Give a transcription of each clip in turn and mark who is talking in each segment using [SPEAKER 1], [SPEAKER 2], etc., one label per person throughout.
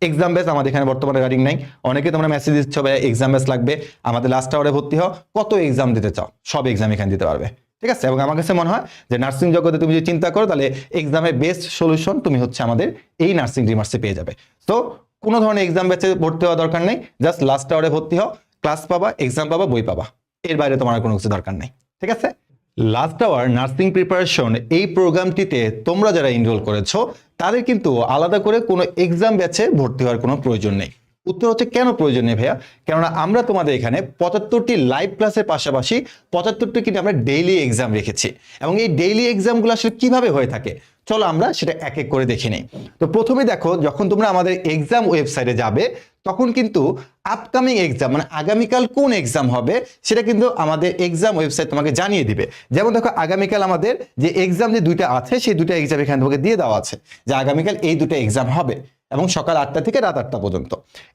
[SPEAKER 1] Exam base আমাদের এখানে বর্তমানে রানিং নাই। অনেকে তোমরা মেসেজ দিচ্ছ ভাই এক্সাম বেস লাগবে, আমাদের লাস্ট আওয়ারে ভর্তি হও, কত এক্সাম দিতে চাও সব এক্সাম এখানে দিতে পারবে। ঠিক আছে, এবং আমার কাছে মনে হয় যে নার্সিং জগতে তুমি যদি চিন্তা করো তাহলে এক্সামের বেস্ট সলিউশন তুমি হচ্ছে আমাদের এই নার্সিং ডিমার্সে পেয়ে যাবে। তো কোনো ধরনের এক্সাম ব্যাচে ভর্তি হওয়া দরকার নেই, জাস্ট লাস্ট আওয়ারে ভর্তি হও, ক্লাস পাবা, এক্সাম পাবা, বই পাবা, এর বাইরে তোমার কোনো কিছু দরকার নেই। ঠিক আছে, লাস্ট আওয়ার নার্সিং প্রিপারেশন এই প্রোগ্রামটিতে তোমরা যারা এনরোল করেছো তাদের কিন্তু আলাদা করে কোনো এক্সাম ব্যাচে ভর্তি হওয়ার কোনো প্রয়োজন নেই। উত্তর হচ্ছে কেন প্রয়োজন নেই ভাইয়া? কেননা আমরা তোমাদের এখানে 75টি লাইভ ক্লাসের পাশাপাশি 75টি কিন্তু আমরা ডেইলি এক্সাম রেখেছি, এবং এই ডেইলি এক্সামগুলো আসলে কিভাবে হয়ে থাকে চলো আমরা সেটা এক এক করে দেখে নিই। তো প্রথমে দেখো, যখন তোমরা আমাদের এক্সাম ওয়েবসাইটে যাবে তখন কিন্তু আপকামিং এক্সাম মানে আগামীকাল কোন এক্সাম হবে সেটা কিন্তু আমাদের এক্সাম ওয়েবসাইট তোমাকে জানিয়ে দিবে। যেমন দেখো আগামীকাল আমাদের যে এক্সাম যে দুইটা আছে সেই দুইটা এক্সাম এখানে তোমাকে দিয়ে দেওয়া আছে যে আগামীকাল এই দুটো এক্সাম হবে, এবং সকাল 8টা থেকে রাত 8টা পর্যন্ত।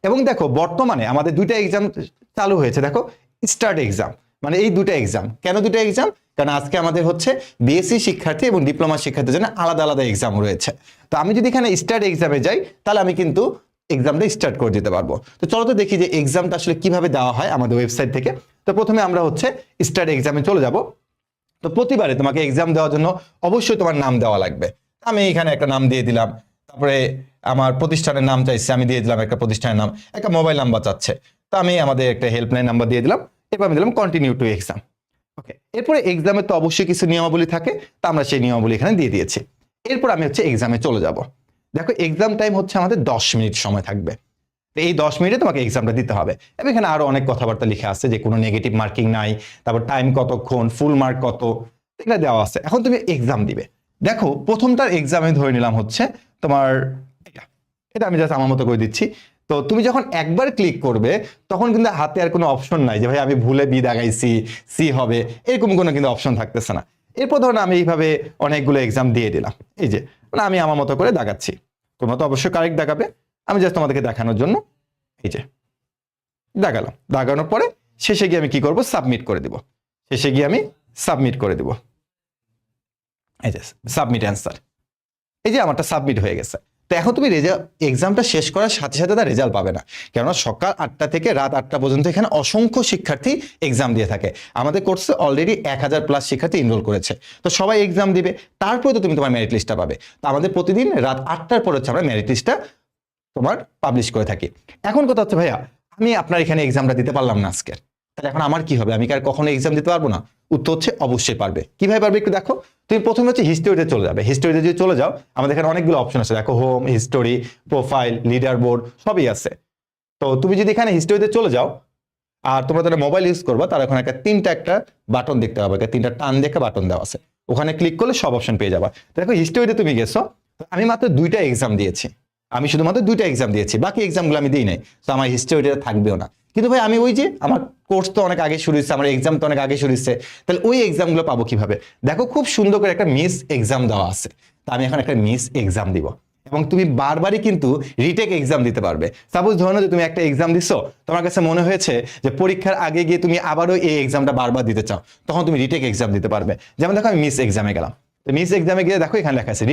[SPEAKER 1] এবং দেখো বর্তমানে আমাদের দুইটা এক্সাম চালু হয়েছে, দেখো স্টার্ট এক্সাম মানে এই দুটো এক্সাম। কেন দুটো এক্সাম? কারণ আজকে আমাদের হচ্ছে বিএসসি শিক্ষার্থী এবং ডিপ্লোমা শিক্ষার্থীর জন্য আলাদা আলাদা এক্সাম রয়েছে। তো আমি যদি এখানে স্টার্ট এক্সামে যাই তাহলে আমি কিন্তু এক্সামটা স্টার্ট করে দিতে পারবো। তো চলো তো দেখি যে এক্সামটা আসলে কিভাবে দেওয়া হয় আমাদের ওয়েবসাইট থেকে। তো প্রথমে আমরা হচ্ছে স্টার্ট এক্সামে চলে যাব। তো প্রতিবারে তোমাকে এক্সাম দেওয়ার জন্য অবশ্যই তোমার নাম দেওয়া লাগবে। আমি এখানে একটা নাম দিয়ে দিলাম, তারপরে আমার প্রতিষ্ঠানের নাম চাইছে, আমি দিয়ে দিলাম একটা প্রতিষ্ঠানের নাম, একটা মোবাইল নাম্বার চাচ্ছে, তো আমি আমাদের একটা হেল্পলাইন নাম্বার দিয়ে দিলাম, এরপর আমি দিলাম কন্টিনিউ টু এক্সাম। ওকে, এরপরে এক্সামে তো অবশ্যই কিছু নিয়মাবলী থাকে, তো আমরা সেই নিয়মাবলী এখানে দিয়ে দিয়েছি। এরপর আমি হচ্ছে এক্সামে চলে যাব। দেখো এক্সাম টাইম হচ্ছে আমাদের 10 মিনিট সময় থাকবে। এই 10 মিনিটে তোমাকে এক্সামটা দিতে হবে, এবং এখানে আরো অনেক কথাবার্তা লিখে আছে যে কোনো নেগেটিভ মার্কিং নাই, তারপর টাইম কতক্ষণ, ফুল মার্ক কত, এগুলো দেওয়া আছে। এখন তুমি এক্সাম দিবে। দেখো প্রথমটার এক্সাম আমি ধরে নিলাম হচ্ছে তোমার এটা আমি জাস্ট আমার মতো করে দিচ্ছি। তো তুমি যখন একবার ক্লিক করবে তখন কিন্তু হাতে আর কোনো অপশন নাই যে ভাই আমি ভুলে বি দাগাইছি সি হবে, এরকম কোনো কিন্তু অপশন থাকতেছে না। এরপর ধরুন আমি এইভাবে অনেকগুলো এক্সাম দিয়ে দিলাম, এই যে মানে আমি আমার মতো করে দাগাচ্ছি, তোমরা তো অবশ্যই কারেক্ট দেখাবে, আমি জাস্ট তোমাদেরকে দেখানোর জন্য এই যে দাগালাম। দাগানোর পরে শেষে গিয়ে আমি কি করব, সাবমিট করে দিব। শেষে গিয়ে আমি সাবমিট করে দিব, এই যে সাবমিট অ্যান্সার, এই যে আমারটা সাবমিট হয়ে গেছে। তো এখন তুমি এক্সামটা শেষ করার সাথে সাথে তার রেজাল্ট পাবে না, কেননা সকাল 8টা থেকে রাত 8টা পর্যন্ত এখানে অসংখ্য শিক্ষার্থী এক্সাম দিয়ে থাকে। আমাদের কোর্সে অলরেডি 1000+ শিক্ষার্থী এনরোল করেছে, তো সবাই এক্সাম দিবে, তারপরে তো তুমি তোমার মেরিট লিস্টটা পাবে। তো আমাদের প্রতিদিন রাত 8টার পর হচ্ছে আমরা মেরিট লিস্টটা তোমার পাবলিশ করে থাকি। এখন কথা হচ্ছে ভাইয়া আমি আপনার এখানে এক্সামটা দিতে পারলাম না আজকে, তাহলে এখন আমার কি হবে? আমি কি আর কখনো এক্সাম দিতে পারবো না? উত্তর হচ্ছে অবশ্যই পারবে। কিভাবে পারবে একটু দেখো। তুমি প্রথমে হচ্ছে হিস্টোরিতে চলে যাবে। হিস্টোরিতে যদি চলে যাও আমাদের এখানে অনেকগুলো অপশন আছে, দেখো home, history, profile, leader board সবই আছে। তো তুমি যদি এখানে হিস্টোরিতে চলে যাও আর তোমরা যারা মোবাইল ইউজ করবা তারা ওখানে একটা বাটন দেখতে পাবে, তিনটা টান দেখে বাটন দেওয়া আছে, ওখানে ক্লিক করলে সব অপশন পেয়ে যাবা। দেখো হিস্টোরিতে তুমি গেছো, আমি মাত্র 2টা এক্সাম দিয়েছি, আমি শুধুমাত্র 2টা এক্সাম দিয়েছি, বাকি এক্সামগুলো আমি দিই নাই, তো আমার হিস্টোরিটা থাকবেও না। কিন্তু ভাই আমি ওই যে আমার কোর্স তো অনেক আগে শুরু হচ্ছে, আমার এক্সাম তো অনেক আগে শুরু হচ্ছে, তাহলে ওই এক্সামগুলো পাবো কিভাবে? দেখো খুব সুন্দর করে একটা মিস এক্সাম দেওয়া আছে, তা আমি এখন একটা মিস এক্সাম দিব, এবং তুমি বারবারই কিন্তু রিটেক এক্সাম দিতে পারবে। সাপোজ ধরো যে তুমি একটা এক্সাম দিছো, তোমার কাছে মনে হয়েছে যে পরীক্ষার আগে গিয়ে তুমি আবারও এই এক্সামটা বারবার দিতে চাও, তখন তুমি রিটেক এক্সাম দিতে পারবে। যেমন দেখো আমি মিস এক্সামে গেলাম, তো মিস এক্সামে গিয়ে দেখো এখানে লেখা আছে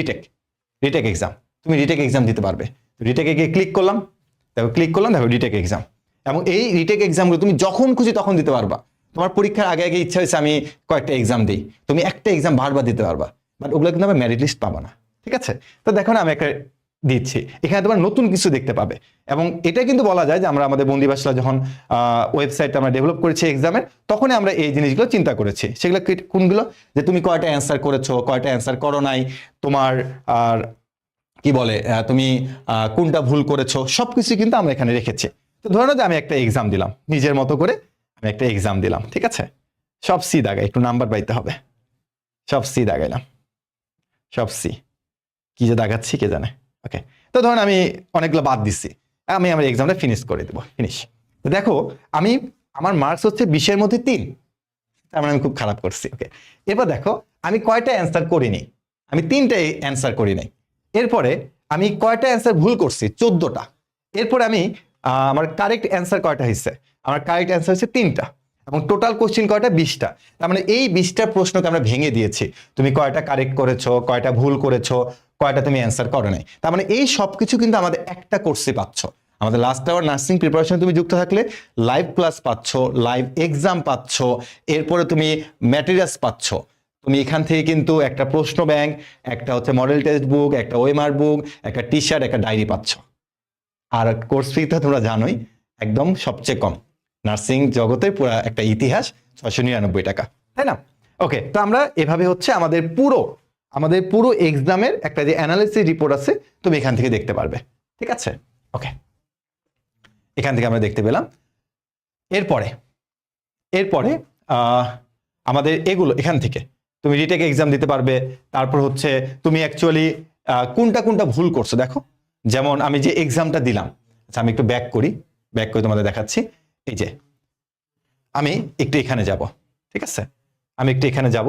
[SPEAKER 1] রিটেক এক্সাম, তুমি রিটেক এক্সাম দিতে পারবে। রিটেকে গিয়ে ক্লিক করলাম, দেখো রিটেক এক্সাম, এবং এই রিটেক এক্সামগুলো তুমি যখন খুশি তখন দিতে পারবা। তোমার পরীক্ষার আগে আগে ইচ্ছা হয়েছে আমি কয়েকটা এক্সাম দিই, তুমি একটা এক্সাম বারবার দিতে পারবা, বাট ওগুলো কিন্তু আমি মেরিট লিস্ট পাবো না। ঠিক আছে, তো দেখো না আমি একটা দিচ্ছি, এখানে তোমার নতুন কিছু দেখতে পাবে। এবং এটা কিন্তু বলা যায় যে আমরা আমাদের বন্দিবাসলা যখন ওয়েবসাইটটা আমরা ডেভেলপ করেছি এক্সামের, তখনই আমরা এই জিনিসগুলো চিন্তা করেছি। সেগুলো কোনগুলো? যে তুমি কয়টা অ্যান্সার করেছো, কয়টা অ্যান্সার করো নাই, তোমার আর কি বলে তুমি কোনটা ভুল করেছো, সবকিছু কিন্তু আমরা এখানে রেখেছি। তো ধরো যে আমি একটা এক্সাম দিলাম নিজের মতো করে, আমি একটা এক্সাম দিলাম, ঠিক আছে, সব সি দাগাই, একটু নাম্বার পাইতে হবে, সব সি দাগাইলাম, সব সি, কি যে দাগাচ্ছি কে জানে। ওকে, তো ধরুন আমি অনেকগুলো বাদ দিচ্ছি, আমি আমার এক্সামটা ফিনিশ করে দেবো, ফিনিশ। তো দেখো আমি আমার মার্কস হচ্ছে 20-এর মধ্যে 3, তার মানে আমি খুব খারাপ করছি। ওকে, এবার দেখো আমি কয়টা অ্যান্সার করিনি, আমি 3টা অ্যান্সার করি নাই। এরপরে আমি কয়টা অ্যান্সার ভুল করছি, 14টা। এরপরে আমি আমার কারেক্ট অ্যান্সার কয়টা হয়েছে, আমার কারেক্ট অ্যান্সার হচ্ছে 3টা, এবং টোটাল কোশ্চিন কয়টা, 20টা। তার মানে এই 20টা প্রশ্নকে আমরা ভেঙে দিয়েছি, তুমি কয়টা কারেক্ট করেছো, কয়টা ভুল করেছো, কয়টা তুমি অ্যান্সার করো নাই। তার মানে এই সব কিছু কিন্তু আমাদের একটা কোর্সে পাচ্ছ। আমাদের লাস্ট আওয়ার নার্সিং প্রিপারেশন তুমি যুক্ত থাকলে লাইভ ক্লাস পাচ্ছ, লাইভ এক্সাম পাচ্ছ, এরপরে তুমি ম্যাটেরিয়ালস পাচ্ছ। তুমি এখান থেকে কিন্তু একটা প্রশ্ন ব্যাংক, একটা হচ্ছে মডেল টেক্সট বুক, একটা ওএমআর বুক, একটা টি শার্ট, একটা ডায়েরি পাচ্ছ। আর কোর্স ফি তো তোমরা জানোই একদম সবচেয়ে কম, নার্সিং জগতের পুরো একটা ইতিহাস, 699 টাকা, তাই না? ওকে, তো আমরা এভাবে হচ্ছে আমাদের পুরো এক্সামের একটা যে অ্যানালিসিস রিপোর্ট আছে তুমি এখান থেকে দেখতে পারবে। ঠিক আছে, ওকে, এখান থেকে আমরা দেখতে পেলাম। এরপরে আমাদের এগুলো এখান থেকে তুমি রিটেক এক্সাম দিতে পারবে। তারপর হচ্ছে তুমি অ্যাকচুয়ালি কোনটা ভুল করছো দেখো। যেমন আমি যে এক্সামটা দিলাম, আচ্ছা আমি একটু ব্যাক করে তোমাদের দেখাচ্ছি। এই যে আমি একটু এখানে যাব, ঠিক আছে, আমি একটু এখানে যাব।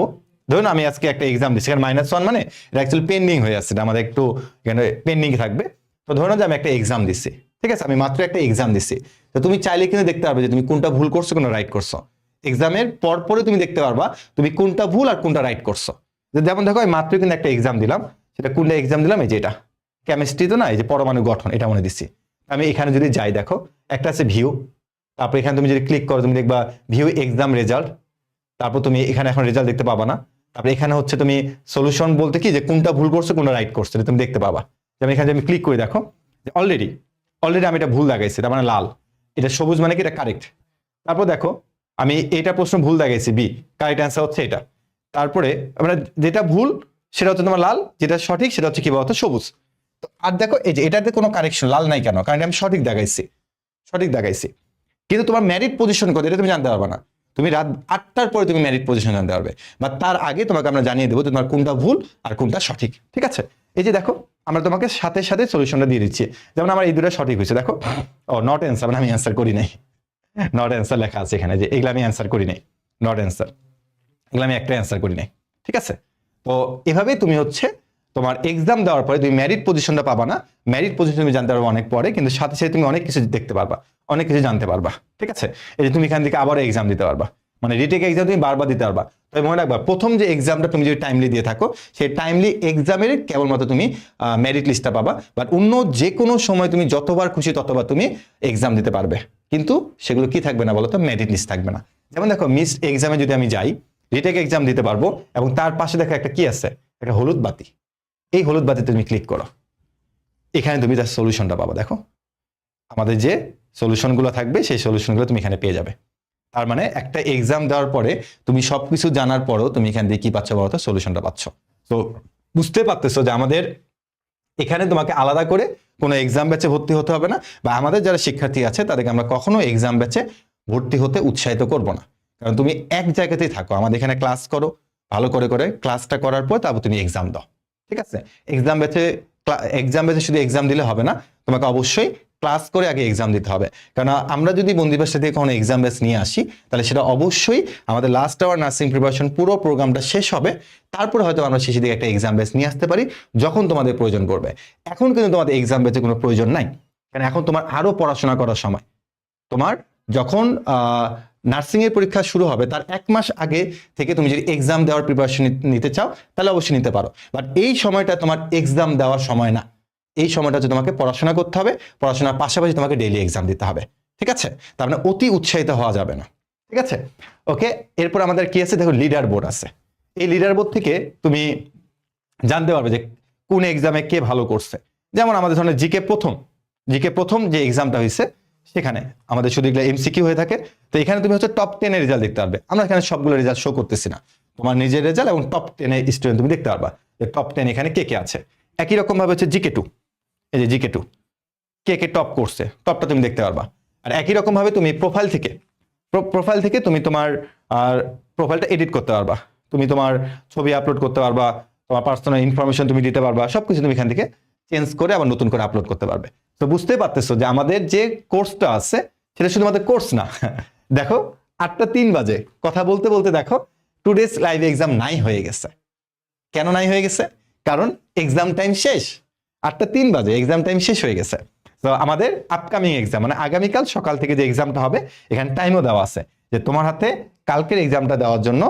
[SPEAKER 1] ধরুন আমি আজকে একটা এক্সাম দিচ্ছি, এখানে -1 মানে এটা অ্যাকচুয়ালি পেন্ডিং হয়ে আছে, আমাদের একটু এখানে পেন্ডিং থাকবে। তো ধরুন যে আমি একটা এক্সাম দিচ্ছি, ঠিক আছে, আমি মাত্র একটা এক্সাম দিচ্ছি। তো তুমি চাইলে কিন্তু দেখতে পারবে যে তুমি কোনটা ভুল করছো, কোনটা রাইট করছো। এক্সামের পরে তুমি দেখতে পারবা তুমি কোনটা ভুল আর কোনটা রাইট করছো। যেমন দেখো আমি মাত্র কিন্তু একটা এক্সাম দিলাম, সেটা কোনটা এক্সাম দিলাম, এই যে এটা কেমিস্ট্রি তো না, এই যে পরমাণু গঠন, এটা মনে দিচ্ছি। আমি এখানে যদি যাই, দেখো একটা আছে ভিউ, তারপর এখানে তুমি যদি ক্লিক করো তুমি দেখবা ভিউ এক্সাম রেজাল্ট। তারপর তুমি এখানে এখন রেজাল্ট দেখতে পাবা না। তারপরে এখানে হচ্ছে তুমি সলিউশন বলতে কি যে কোনটা ভুল করছো কোনটা রাইট করছো তুমি দেখতে পাবা। যেমন এখানে আমি ক্লিক করে দেখো যে অলরেডি আমি এটা ভুল দেখাইছি, তার মানে লাল, এটা সবুজ মানে কি এটা কারেক্ট। তারপর দেখো আমি এটা প্রশ্ন ভুল দেখাইছি, বি, কারেক্ট অ্যান্সার হচ্ছে এটা। তারপরে আমরা যেটা ভুল সেটা হচ্ছে তোমার লাল, যেটা সঠিক সেটা হচ্ছে কি বলতো সবুজ। তো আর দেখো এই যে এটাতে কোনো কারেকশন লাল নাই কেন, কারণ আমি সঠিক দেখাইছি। কিন্তু তোমার মেরিট পজিশন কত এটা তুমি জানতে পারবে না। তুমি রাত 8টার পরে তুমি মেরিট পজিশন জানতে পারবে, বা তার আগে তোমাকে আমরা জানিয়ে দেবো তোমার কোনটা ভুল আর কোনটা সঠিক। ঠিক আছে, এই যে দেখো আমরা তোমাকে সাথে সাথে সলিউশনটা দিয়ে দিচ্ছি। যেমন আমার এই দুটো সঠিক হয়েছে, দেখো ও নট অ্যান্সার, মানে আমি অ্যান্সার করি নাই, নট অ্যান্সার লেখা আছে এখানে, যে এগুলো আমি অ্যান্সার করি নাই, নট অ্যান্সার, এগুলো আমি একটা অ্যান্সার করি নাই। ঠিক আছে, তো এভাবে তুমি হচ্ছে তোমার এক্সাম দেওয়ার পরে তুমি মেরিট পজিশনটা পাবা না, মেরিট পজিশন তুমি জানতে পারবে অনেক পরে, কিন্তু সাথে সাথে তুমি অনেক কিছু দেখতে পারবা, অনেক কিছু জানতে পারবা। ঠিক আছে, এই যে তুমি এখান থেকে আবার এক্সাম দিতে পারবা, মানে রিটেক এক্সাম তুমি বারবার দিতে পারবা। তবে মনে রাখবা প্রথম যে এক্সামটা তুমি যদি টাইমলি দিয়ে থাকো, সেই টাইমলি এক্সামের কেবলমাত্র তুমি মেরিট লিস্টটা পাবা, বাট অন্য যে কোনো সময় তুমি যতবার খুশি ততবার তুমি এক্সাম দিতে পারবে, কিন্তু সেগুলো কি থাকবে না বলো তো, মেরিট লিস্ট থাকবে না। যেমন দেখো মিসড এক্সামে যদি আমি যাই, রিটেক এক্সাম দিতে পারবো, এবং তার পাশে দেখো একটা কি আছে, একটা হলুদ বাতি, এই হলুদ বাতিতে তুমি ক্লিক করো, এখানে তুমি তার সলিউশনটা পাবা। দেখো আমাদের যে সলিউশনগুলো থাকবে সেই সলিউশনগুলো তুমি এখানে পেয়ে যাবে। তার মানে একটা এক্সাম দেওয়ার পরে তুমি সবকিছু জানার পরেও তুমি এখান দিয়ে কি পাচ্ছ বলতো, সলিউশনটা পাচ্ছ। তো বুঝতে পারতেছো যে আমাদের এখানে তোমাকে আলাদা করে কোনো এক্সাম ব্যাচে ভর্তি হতে হবে না, বা আমাদের যারা শিক্ষার্থী আছে তাদেরকে আমরা কখনো এক্সাম ব্যাচে ভর্তি হতে উৎসাহিত করব না। কারণ তুমি এক জায়গাতেই থাকো, আমাদের এখানে ক্লাস করো, ভালো করে ক্লাসটা করার পর তারপর তুমি এক্সাম দাও। ঠিক আছে, এক্সাম ব্যাচে শুধু এক্সাম দিলে হবে না, তোমাকে অবশ্যই ক্লাস করে আগে এক্সাম দিতে হবে। কারণ আমরা যদি বন্দিবাস থেকে কোনো এক্সাম ব্যাচ নিয়ে আসি, তাহলে সেটা অবশ্যই আমাদের লাস্ট আওয়ার নার্সিং প্রিপারেশন পুরো প্রোগ্রামটা শেষ হবে, তারপরে হয়তো আমরা শেষের দিকে একটা এক্সাম ব্যাচ নিয়ে আসতে পারি যখন তোমাদের প্রয়োজন পড়বে। এখন কিন্তু তোমাদের এক্সাম ব্যাচে কোনো প্রয়োজন নাই, কারণ এখন তোমার আরো পড়াশোনা করার সময়। তোমার যখন নার্সিং এর পরীক্ষা শুরু হবে তার 1 মাস আগে থেকে তুমি যদি এক্সাম দেওয়ার প্রিপারেশন নিতে চাও তাহলে অবশ্যই নিতে পারো, বাট এই সময়টা তোমার এক্সাম দেওয়ার সময় না। এই সময়টা হচ্ছে তোমাকে পড়াশোনা করতে হবে, পড়াশোনার পাশাপাশি তোমাকে ডেইলি এক্সাম দিতে হবে। ঠিক আছে, তার মানে অতি উৎসাহিত হওয়া যাবে না। ঠিক আছে, ওকে, এরপর আমাদের কি আছে দেখো, লিডার বোর্ড আছে। এই লিডার বোর্ড থেকে তুমি জানতে পারবে যে কোন এক্সামে কে ভালো করছে। যেমন আমাদের ধরনের জিকে প্রথম যে এক্সামটা হয়েছে সেখানে আমাদের শুধু এগুলো এমসিকিউ হয়ে থাকে। তো এখানে তুমি হচ্ছে টপ 10 এর রেজাল্ট দেখতে পারবে। আমরা এখানে সবগুলো রেজাল্ট শো করতেছি না, তোমার নিজের রেজাল্ট এবং টপ 10 এর স্টুডেন্ট তুমি দেখতে পারবা যে টপ 10 এখানে কে কে আছে। একই রকম ভাবে হচ্ছে জিকে 2, এই যে জিকে 2 কে কে টপ করছে, টপটা তুমি দেখতে পারবা। আর একই রকম ভাবে তুমি প্রোফাইল থেকে তুমি তোমার প্রোফাইলটা এডিট করতে পারবা, তুমি তোমার ছবি আপলোড করতে পারবা, তোমার পার্সোনাল ইনফরমেশন তুমি দিতে পারবা, সবকিছু তুমি এখান থেকে চেঞ্জ করে আবার নতুন করে আপলোড করতে পারবে। তো বুঝতে পারতেছো যে আমাদের যে কোর্সটা আছে সেটা শুধু আমাদের কোর্স না। দেখো 8:03 বাজে কথা বলতে বলতে দেখো টুডেস লাইভ এক্সাম নাই হয়ে গেছে। কেন নাই হয়ে গেছে? কারণ এক্সাম টাইম শেষ, 8:03 বাজে এক্সাম টাইম শেষ হয়ে গেছে। তো আমাদের আপকামিং এক্সাম মানে আগামীকাল সকাল থেকে যে এক্সামটা হবে এখানে টাইমও দেওয়া আছে, যে তোমার হাতে কালকের এক্সামটা দেওয়ার জন্য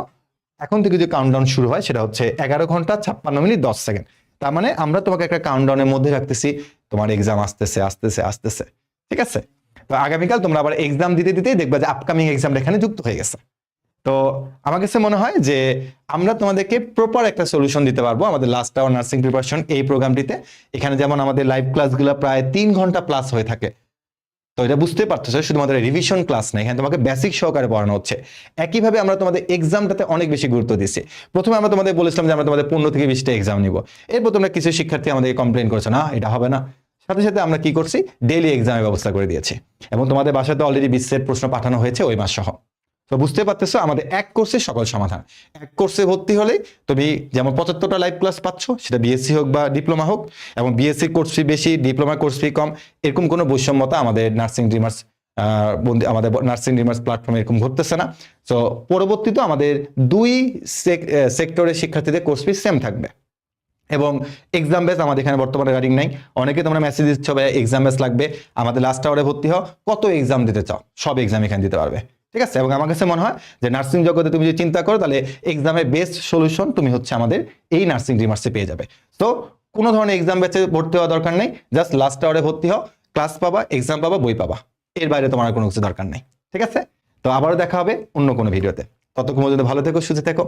[SPEAKER 1] এখন থেকে যে কাউন্টডাউন শুরু হয় সেটা হচ্ছে 11 ঘন্টা 56 মিনিট 10 সেকেন্ড। তার মানে আমরা তোমাকে একটা কাউন্টডাউনের মধ্যে রাখতেছি, তোমার এক্সাম আসতেছে আসতেছে আসতেছে, ঠিক আছে? তো আগামীকাল তোমরা আবার এক্সাম দিতে দিতেই দেখবা যে আপকামিং এক্সামটা এখানে যুক্ত হয়ে গেছে। তো আমার কাছে মনে হয় যে আমরা তোমাদেরকে প্রপার একটা সলিউশন দিতে পারবো আমাদের লাস্ট আওয়ার নার্সিং প্রিপারেশন এই প্রোগ্রামটিতে। এখানে যেমন আমাদের লাইভ ক্লাসগুলো প্রায় 3 ঘন্টা প্লাস হয়ে থাকে, তো এটা বুঝতে পারতেছো শুধুমাত্র রিভিশন ক্লাস না, এখানে তোমাকে বেসিক সহকারে পড়ানো হচ্ছে। একইভাবে আমরা তোমাদের এক্সামটাতে অনেক বেশি গুরুত্ব দিচ্ছি। প্রথমে আমরা তোমাদের বলেছিলাম যে আমরা তোমাদের 15 থেকে 20টা এক্সাম নিব, এরপর তোমরা কিছু শিক্ষার্থী আমাদেরকে কমপ্লেন করছো না এটা হবে না, সাথে সাথে আমরা কি করছি, ডেইলি এক্সামের ব্যবস্থা করে দিয়েছি এবং তোমাদের বাসাতে অলরেডি 20 সেট প্রশ্ন পাঠানো হয়েছে ওই মাস সহ। তো বুঝতে পারতেছো আমাদের এক কোর্সে সকল সমাধান। এক কোর্সে ভর্তি হলে তুমি যেমন 75টা লাইভ ক্লাস পাচ্ছ, সেটা বিএসসি হোক বা ডিপ্লোমা হোক, এবং বিএসসি কোর্স ফি বেশি, ডিপ্লোমা কোর্স ফি কম, এরকম কোনো বৈষম্যতা আমাদের নার্সিং ড্রিমার্স আমাদের নার্সিং ড্রিমার্স প্ল্যাটফর্মে এরকম ঘটতেছে না। তো পরবর্তীতে আমাদের দুই সেক্টরের শিক্ষার্থীদের কোর্স ফি সেম থাকবে এবং এক্সাম বেস আমাদের এখানে বর্তমানে রানিং নাই। অনেকে তোমরা মেসেজ দিচ্ছ ভাই এক্সাম বেস লাগবে, আমাদের লাস্ট আওয়ারে ভর্তি হও, কত এক্সাম দিতে চাও সব এক্সাম এখানে দিতে পারবে, ঠিক আছে? এবং আমার কাছে মনে হয় যে নার্সিং জগতে তুমি যদি চিন্তা করো তাহলে এক্সামের বেস্ট সলিউশন তুমি হচ্ছে আমাদের এই নার্সিং ড্রিমার্সে পেয়ে যাবে। তো কোনো ধরনের এক্সাম ব্যাচে ভর্তি হওয়া দরকার নেই, জাস্ট লাস্ট আওয়ারে ভর্তি হও, ক্লাস পাবা, এক্সাম পাবা, বই পাবা, এর বাইরে তোমার আর কোনো কিছু দরকার নেই, ঠিক আছে? তো আবারও দেখা হবে অন্য কোনো ভিডিওতে, ততক্ষণ পর্যন্ত ভালো থেকো, সুস্থ থেকো।